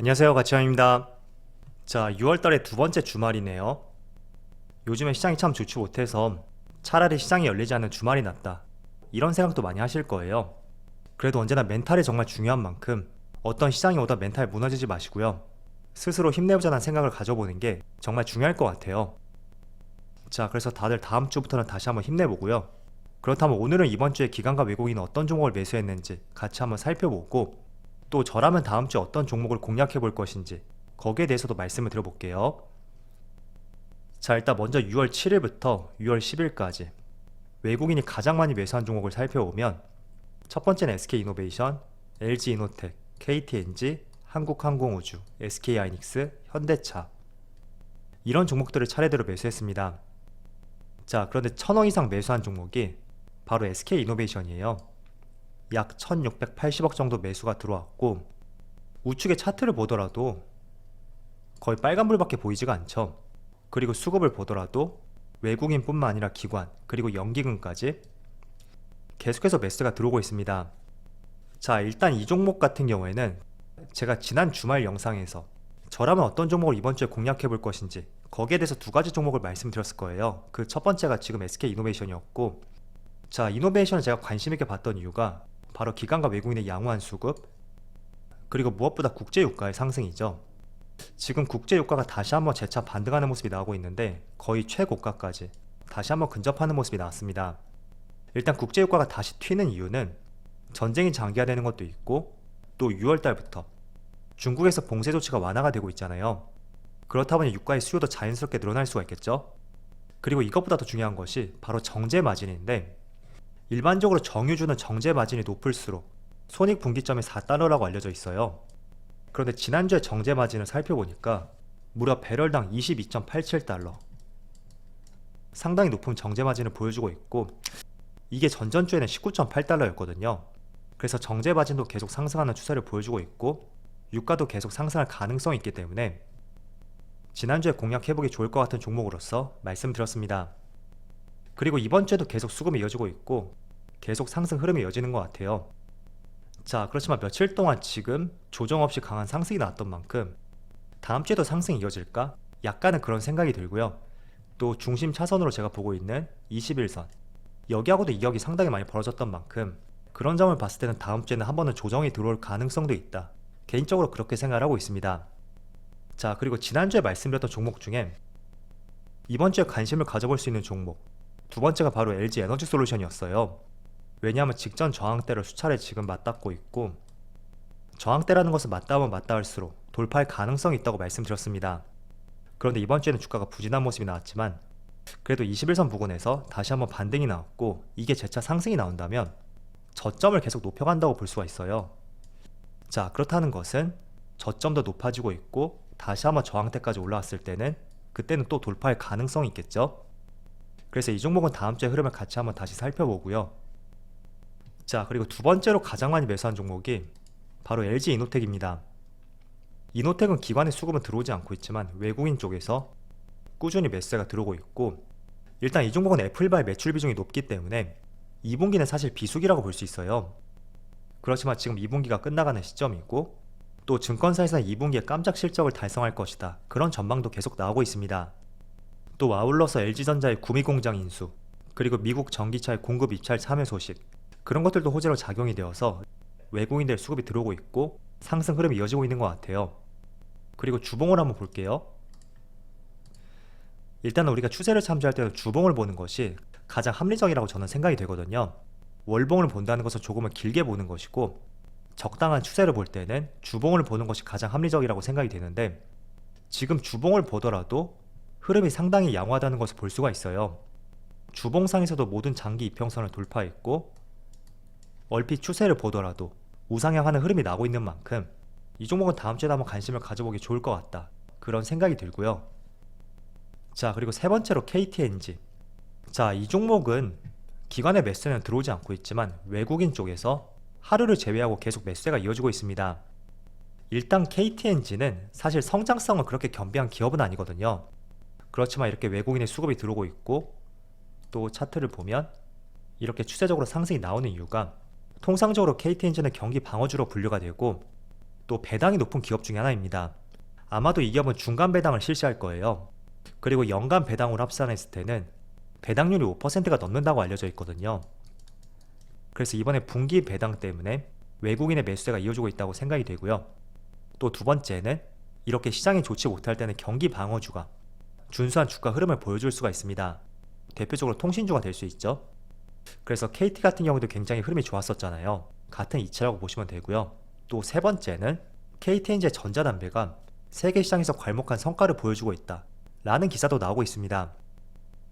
안녕하세요, 가치형입니다. 자, 6월달의 두 번째 주말이네요. 요즘에 시장이 참 좋지 못해서 차라리 시장이 열리지 않는 주말이 낫다, 이런 생각도 많이 하실 거예요. 그래도 언제나 멘탈이 정말 중요한 만큼 어떤 시장이 오다 멘탈 무너지지 마시고요, 스스로 힘내보자는 생각을 가져보는 게 정말 중요할 것 같아요. 자, 그래서 다들 다음 주부터는 다시 한번 힘내보고요. 그렇다면 오늘은 이번 주에 기관과 외국인은 어떤 종목을 매수했는지 같이 한번 살펴보고, 또 저라면 다음 주에 어떤 종목을 공략해 볼 것인지 거기에 대해서도 말씀을 드려볼게요. 자, 일단 먼저 6월 7일부터 6월 10일까지 외국인이 가장 많이 매수한 종목을 살펴보면, 첫 번째는 SK이노베이션, LG이노텍, KTNG, 한국항공우주, SK하이닉스, 현대차, 이런 종목들을 차례대로 매수했습니다. 자, 그런데 1000원 이상 매수한 종목이 바로 SK이노베이션이에요. 약 1680억 정도 매수가 들어왔고, 우측의 차트를 보더라도 거의 빨간불밖에 보이지가 않죠. 그리고 수급을 보더라도 외국인뿐만 아니라 기관, 그리고 연기금까지 계속해서 매수가 들어오고 있습니다. 자, 일단 이 종목 같은 경우에는 제가 지난 주말 영상에서 저라면 어떤 종목을 이번 주에 공략해 볼 것인지 거기에 대해서 두 가지 종목을 말씀드렸을 거예요. 그 첫 번째가 지금 SK이노베이션이었고, 자, 이노베이션을 제가 관심 있게 봤던 이유가 바로 기관과 외국인의 양호한 수급, 그리고 무엇보다 국제유가의 상승이죠. 지금 국제유가가 다시 한번 재차 반등하는 모습이 나오고 있는데, 거의 최고가까지 다시 한번 근접하는 모습이 나왔습니다. 일단 국제유가가 다시 튀는 이유는 전쟁이 장기화되는 것도 있고, 또 6월달부터 중국에서 봉쇄 조치가 완화가 되고 있잖아요. 그렇다 보니 유가의 수요도 자연스럽게 늘어날 수가 있겠죠. 그리고 이것보다 더 중요한 것이 바로 정제 마진인데, 일반적으로 정유주는 정제 마진이 높을수록 손익분기점이 4달러라고 알려져 있어요. 그런데 지난주에 정제 마진을 살펴보니까 무려 배럴당 22.87달러, 상당히 높은 정제 마진을 보여주고 있고, 이게 전전주에는 19.8달러였거든요. 그래서 정제 마진도 계속 상승하는 추세를 보여주고 있고, 유가도 계속 상승할 가능성이 있기 때문에 지난주에 공략해보기 좋을 것 같은 종목으로서 말씀드렸습니다. 그리고 이번 주에도 계속 수급이 이어지고 있고 계속 상승 흐름이 이어지는 것 같아요. 자, 그렇지만 며칠 동안 지금 조정 없이 강한 상승이 나왔던 만큼 다음 주에도 상승이 이어질까? 약간은 그런 생각이 들고요. 또 중심 차선으로 제가 보고 있는 21선, 여기하고도 이격이 상당히 많이 벌어졌던 만큼 그런 점을 봤을 때는 다음 주에는 한 번은 조정이 들어올 가능성도 있다, 개인적으로 그렇게 생각을 하고 있습니다. 자, 그리고 지난주에 말씀드렸던 종목 중에 이번 주에 관심을 가져볼 수 있는 종목 두 번째가 바로 LG 에너지 솔루션이었어요. 왜냐하면 직전 저항대를 수차례 지금 맞닿고 있고, 저항대라는 것은 맞닿으면 맞닿을수록 돌파할 가능성이 있다고 말씀드렸습니다. 그런데 이번 주에는 주가가 부진한 모습이 나왔지만 그래도 21선 부근에서 다시 한번 반등이 나왔고, 이게 재차 상승이 나온다면 저점을 계속 높여간다고 볼 수가 있어요. 자, 그렇다는 것은 저점도 높아지고 있고 다시 한번 저항대까지 올라왔을 때는 그때는 또 돌파할 가능성이 있겠죠. 그래서 이 종목은 다음 주에 흐름을 같이 한번 다시 살펴보고요. 자, 그리고 두 번째로 가장 많이 매수한 종목이 바로 LG 이노텍입니다. 이노텍은 기관의 수급은 들어오지 않고 있지만 외국인 쪽에서 꾸준히 매수가 들어오고 있고, 일단 이 종목은 애플바의 매출 비중이 높기 때문에 2분기는 사실 비수기라고 볼 수 있어요. 그렇지만 지금 2분기가 끝나가는 시점이고, 또 증권사에서는 2분기에 깜짝 실적을 달성할 것이다, 그런 전망도 계속 나오고 있습니다. 또 아울러서 LG전자의 구미공장 인수, 그리고 미국 전기차의 공급 입찰 참여 소식, 그런 것들도 호재로 작용이 되어서 외국인들 수급이 들어오고 있고 상승 흐름이 이어지고 있는 것 같아요. 그리고 주봉을 한번 볼게요. 일단은 우리가 추세를 참조할 때는 주봉을 보는 것이 가장 합리적이라고 저는 생각이 되거든요. 월봉을 본다는 것은 조금은 길게 보는 것이고, 적당한 추세를 볼 때는 주봉을 보는 것이 가장 합리적이라고 생각이 되는데, 지금 주봉을 보더라도 흐름이 상당히 양호하다는 것을 볼 수가 있어요. 주봉상에서도 모든 장기 이평선을 돌파했고, 얼핏 추세를 보더라도 우상향하는 흐름이 나고 있는 만큼 이 종목은 다음 주에도 한번 관심을 가져보기 좋을 것 같다, 그런 생각이 들고요. 자, 그리고 세 번째로 KTNG. 자, 이 종목은 기관의 매수는 들어오지 않고 있지만 외국인 쪽에서 하루를 제외하고 계속 매수가 이어지고 있습니다. 일단 KTNG는 사실 성장성은 그렇게 겸비한 기업은 아니거든요. 그렇지만 이렇게 외국인의 수급이 들어오고 있고, 또 차트를 보면 이렇게 추세적으로 상승이 나오는 이유가, 통상적으로 KTNG는 경기 방어주로 분류가 되고 또 배당이 높은 기업 중에 하나입니다. 아마도 이 기업은 중간 배당을 실시할 거예요. 그리고 연간 배당으로 합산했을 때는 배당률이 5%가 넘는다고 알려져 있거든요. 그래서 이번에 분기 배당 때문에 외국인의 매수세가 이어지고 있다고 생각이 되고요. 또 두 번째는 이렇게 시장이 좋지 못할 때는 경기 방어주가 준수한 주가 흐름을 보여줄 수가 있습니다. 대표적으로 통신주가 될 수 있죠. 그래서 KT 같은 경우도 굉장히 흐름이 좋았었잖아요. 같은 이치라고 보시면 되고요. 또 세 번째는 KTNG 전자담배가 세계 시장에서 괄목한 성과를 보여주고 있다 라는 기사도 나오고 있습니다.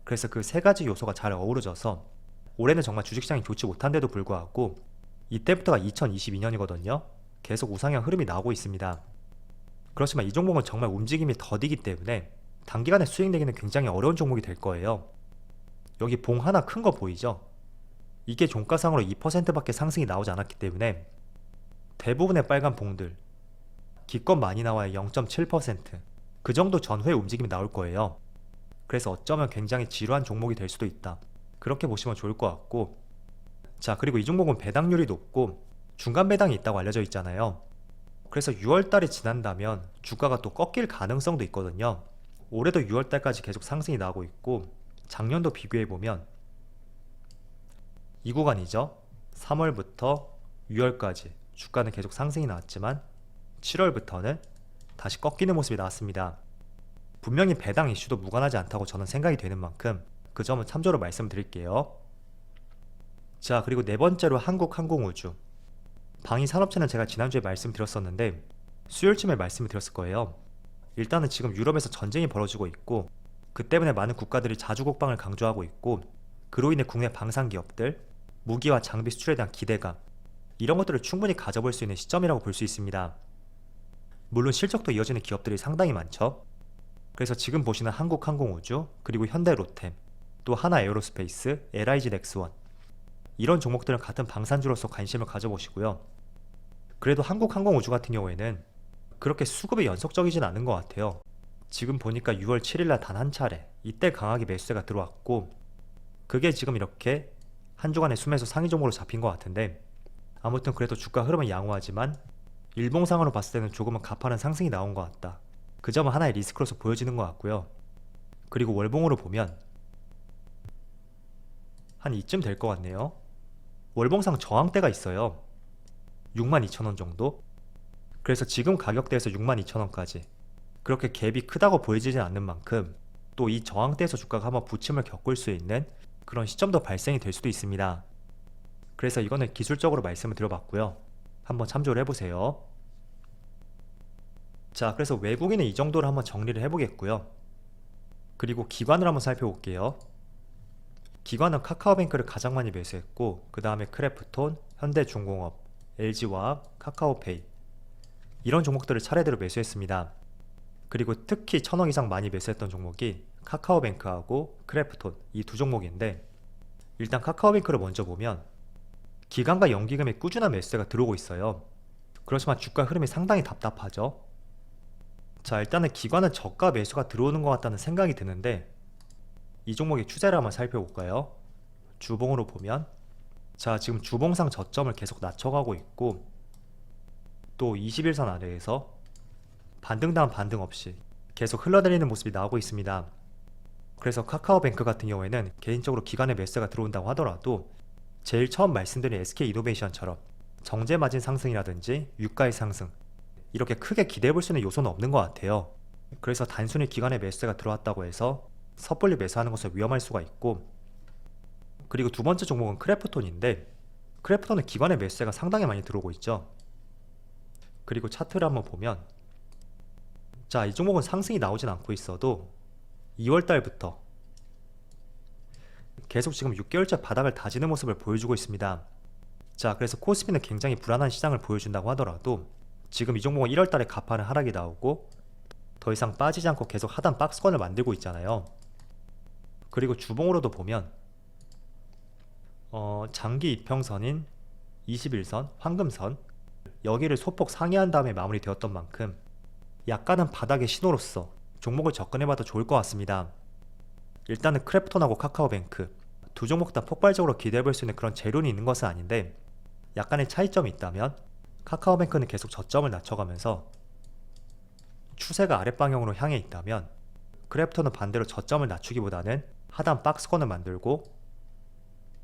그래서 그 세 가지 요소가 잘 어우러져서 올해는 정말 주식시장이 좋지 못한데도 불구하고 이때부터가 2022년이거든요. 계속 우상향 흐름이 나오고 있습니다. 그렇지만 이 종목은 정말 움직임이 더디기 때문에 단기간에 수익 내기는 굉장히 어려운 종목이 될 거예요. 여기 봉 하나 큰 거 보이죠? 이게 종가상으로 2%밖에 상승이 나오지 않았기 때문에 대부분의 빨간 봉들 기껏 많이 나와야 0.7%그 정도 전후의 움직임이 나올 거예요. 그래서 어쩌면 굉장히 지루한 종목이 될 수도 있다, 그렇게 보시면 좋을 것 같고, 자, 그리고 이 종목은 배당률이 높고 중간 배당이 있다고 알려져 있잖아요. 그래서 6월달이 지난다면 주가가 또 꺾일 가능성도 있거든요. 올해도 6월달까지 계속 상승이 나오고 있고, 작년도 비교해보면 이 구간이죠. 3월부터 6월까지 주가는 계속 상승이 나왔지만 7월부터는 다시 꺾이는 모습이 나왔습니다. 분명히 배당 이슈도 무관하지 않다고 저는 생각이 되는 만큼 그 점은 참조로 말씀드릴게요. 자, 그리고 네 번째로 한국항공우주. 방위산업체는 제가 지난주에 말씀드렸었는데 수요일쯤에 말씀을 드렸을 거예요. 일단은 지금 유럽에서 전쟁이 벌어지고 있고, 그 때문에 많은 국가들이 자주국방을 강조하고 있고, 그로 인해 국내 방산기업들, 무기와 장비 수출에 대한 기대감, 이런 것들을 충분히 가져볼 수 있는 시점이라고 볼 수 있습니다. 물론 실적도 이어지는 기업들이 상당히 많죠. 그래서 지금 보시는 한국항공우주, 그리고 현대로템, 또 하나에어로스페이스, LIG 넥스원, 이런 종목들은 같은 방산주로서 관심을 가져보시고요. 그래도 한국항공우주 같은 경우에는 그렇게 수급이 연속적이진 않은 것 같아요. 지금 보니까 6월 7일날 단 한 차례 이때 강하게 매수세가 들어왔고, 그게 지금 이렇게 한 주간의 순매수 상위 종목으로 잡힌 것 같은데, 아무튼 그래도 주가 흐름은 양호하지만 일봉상으로 봤을 때는 조금은 가파른 상승이 나온 것 같다, 그 점은 하나의 리스크로서 보여지는 것 같고요. 그리고 월봉으로 보면 한 이쯤 될 것 같네요. 월봉상 저항대가 있어요. 62,000원 정도. 그래서 지금 가격대에서 62,000원까지 그렇게 갭이 크다고 보여지진 않는 만큼 또 이 저항대에서 주가가 한번 부침을 겪을 수 있는 그런 시점도 발생이 될 수도 있습니다. 그래서 이거는 기술적으로 말씀을 드려봤고요. 한번 참조를 해보세요. 자, 그래서 외국인은 이 정도로 한번 정리를 해보겠고요. 그리고 기관을 한번 살펴볼게요. 기관은 카카오뱅크를 가장 많이 매수했고, 그 다음에 크래프톤, 현대중공업, LG화학, 카카오페이, 이런 종목들을 차례대로 매수했습니다. 그리고 특히 1000억 이상 많이 매수했던 종목이 카카오뱅크하고 크래프톤, 이 두 종목인데, 일단 카카오뱅크를 먼저 보면 기간과 연기금의 꾸준한 매수세가 들어오고 있어요. 그렇지만 주가 흐름이 상당히 답답하죠. 자, 일단은 기관은 저가 매수가 들어오는 것 같다는 생각이 드는데, 이 종목의 추세를 한번 살펴볼까요? 주봉으로 보면, 자, 지금 주봉상 저점을 계속 낮춰가고 있고, 또 21선 아래에서 반등 다음 반등 없이 계속 흘러내리는 모습이 나오고 있습니다. 그래서 카카오뱅크 같은 경우에는 개인적으로 기관의 매수가 들어온다고 하더라도 제일 처음 말씀드린 SK이노베이션처럼 정제 마진 상승이라든지 유가의 상승, 이렇게 크게 기대해볼 수 있는 요소는 없는 것 같아요. 그래서 단순히 기관의 매수가 들어왔다고 해서 섣불리 매수하는 것은 위험할 수가 있고, 그리고 두 번째 종목은 크래프톤인데, 크래프톤은 기관의 매수가 상당히 많이 들어오고 있죠. 그리고 차트를 한번 보면, 자, 이 종목은 상승이 나오진 않고 있어도 2월달부터 계속 지금 6개월째 바닥을 다지는 모습을 보여주고 있습니다. 자, 그래서 코스피는 굉장히 불안한 시장을 보여준다고 하더라도 지금 이 종목은 1월달에 가파른 하락이 나오고 더 이상 빠지지 않고 계속 하단 박스권을 만들고 있잖아요. 그리고 주봉으로도 보면 장기 이평선인 21선, 황금선, 여기를 소폭 상회한 다음에 마무리되었던 만큼 약간은 바닥의 신호로서 종목을 접근해봐도 좋을 것 같습니다. 일단은 크래프톤하고 카카오뱅크 두 종목 다 폭발적으로 기대해볼 수 있는 그런 재료는 있는 것은 아닌데, 약간의 차이점이 있다면 카카오뱅크는 계속 저점을 낮춰가면서 추세가 아랫방향으로 향해 있다면 크래프톤은 반대로 저점을 낮추기보다는 하단 박스권을 만들고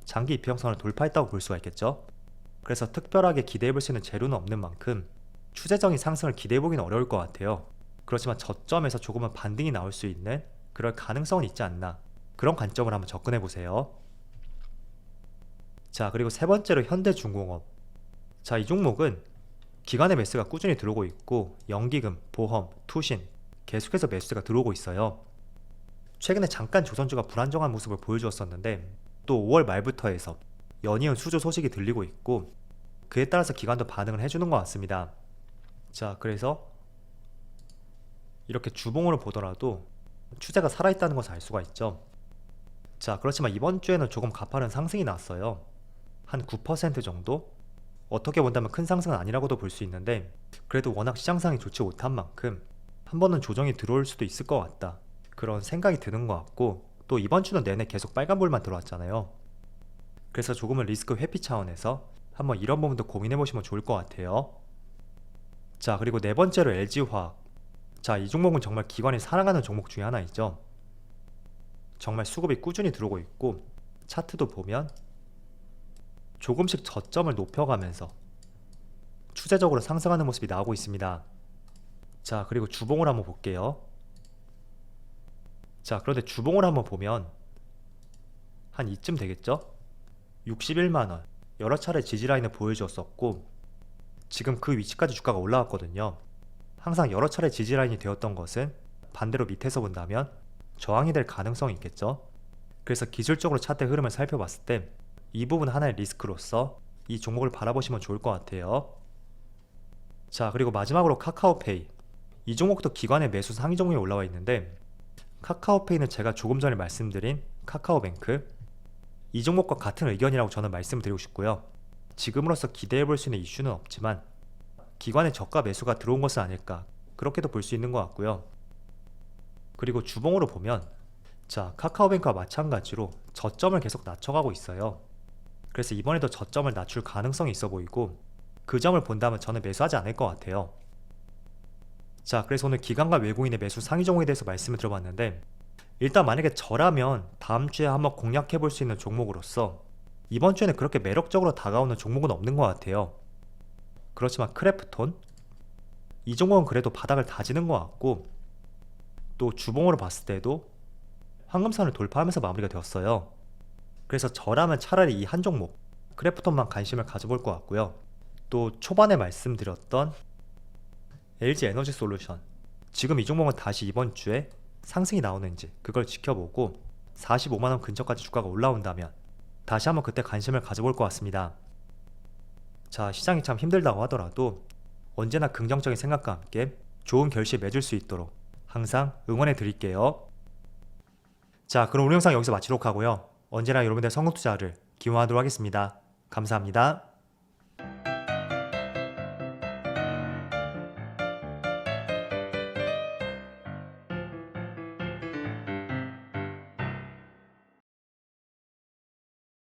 장기 이평선을 돌파했다고 볼 수가 있겠죠. 그래서 특별하게 기대해볼 수 있는 재료는 없는 만큼 추세적인 상승을 기대해보기는 어려울 것 같아요. 그렇지만 저점에서 조금은 반등이 나올 수 있는 그럴 가능성은 있지 않나, 그런 관점을 한번 접근해보세요. 자, 그리고 세 번째로 현대중공업. 자, 이 종목은 기관의 매수가 꾸준히 들어오고 있고 연기금, 보험, 투신 계속해서 매수가 들어오고 있어요. 최근에 잠깐 조선주가 불안정한 모습을 보여주었었는데 또 5월 말부터 해서 연이은 수주 소식이 들리고 있고 그에 따라서 기관도 반응을 해주는 것 같습니다. 자, 그래서 이렇게 주봉으로 보더라도 추세가 살아있다는 것을 알 수가 있죠. 자, 그렇지만 이번 주에는 조금 가파른 상승이 났어요. 한 9% 정도? 어떻게 본다면 큰 상승은 아니라고도 볼 수 있는데 그래도 워낙 시장상이 좋지 못한 만큼 한 번은 조정이 들어올 수도 있을 것 같다, 그런 생각이 드는 것 같고, 또 이번 주는 내내 계속 빨간불만 들어왔잖아요. 그래서 조금은 리스크 회피 차원에서 한번 이런 부분도 고민해 보시면 좋을 것 같아요. 자, 그리고 네 번째로 LG화학. 자, 이 종목은 정말 기관이 사랑하는 종목 중에 하나이죠. 정말 수급이 꾸준히 들어오고 있고 차트도 보면 조금씩 저점을 높여가면서 추세적으로 상승하는 모습이 나오고 있습니다. 자, 그리고 주봉을 한번 볼게요. 자, 그런데 주봉을 한번 보면 한 이쯤 되겠죠? 61만원 여러 차례 지지라인을 보여주었었고 지금 그 위치까지 주가가 올라왔거든요. 항상 여러 차례 지지라인이 되었던 것은 반대로 밑에서 본다면 저항이 될 가능성이 있겠죠. 그래서 기술적으로 차트의 흐름을 살펴봤을 때 이 부분 하나의 리스크로서 이 종목을 바라보시면 좋을 것 같아요. 자, 그리고 마지막으로 카카오페이. 이 종목도 기관의 매수 상위 종목에 올라와 있는데 카카오페이는 제가 조금 전에 말씀드린 카카오뱅크, 이 종목과 같은 의견이라고 저는 말씀을 드리고 싶고요. 지금으로서 기대해볼 수 있는 이슈는 없지만 기관의 저가 매수가 들어온 것은 아닐까, 그렇게도 볼 수 있는 것 같고요. 그리고 주봉으로 보면 자, 카카오뱅크와 마찬가지로 저점을 계속 낮춰가고 있어요. 그래서 이번에도 저점을 낮출 가능성이 있어 보이고 그 점을 본다면 저는 매수하지 않을 것 같아요. 자, 그래서 오늘 기관과 외국인의 매수 상위 종목에 대해서 말씀을 드려봤는데 일단 만약에 저라면 다음 주에 한번 공략해 볼 수 있는 종목으로서 이번 주에는 그렇게 매력적으로 다가오는 종목은 없는 것 같아요. 그렇지만 크래프톤, 이 종목은 그래도 바닥을 다지는 것 같고 또 주봉으로 봤을 때도 황금선을 돌파하면서 마무리가 되었어요. 그래서 저라면 차라리 이 한 종목 크래프톤만 관심을 가져볼 것 같고요. 또 초반에 말씀드렸던 LG에너지솔루션, 지금 이 종목은 다시 이번 주에 상승이 나오는지 그걸 지켜보고 45만원 근처까지 주가가 올라온다면 다시 한번 그때 관심을 가져볼 것 같습니다. 자, 시장이 참 힘들다고 하더라도 언제나 긍정적인 생각과 함께 좋은 결실 맺을 수 있도록 항상 응원해 드릴게요. 자, 그럼 오늘 영상 여기서 마치도록 하고요. 언제나 여러분들의 성공 투자를 기원하도록 하겠습니다. 감사합니다.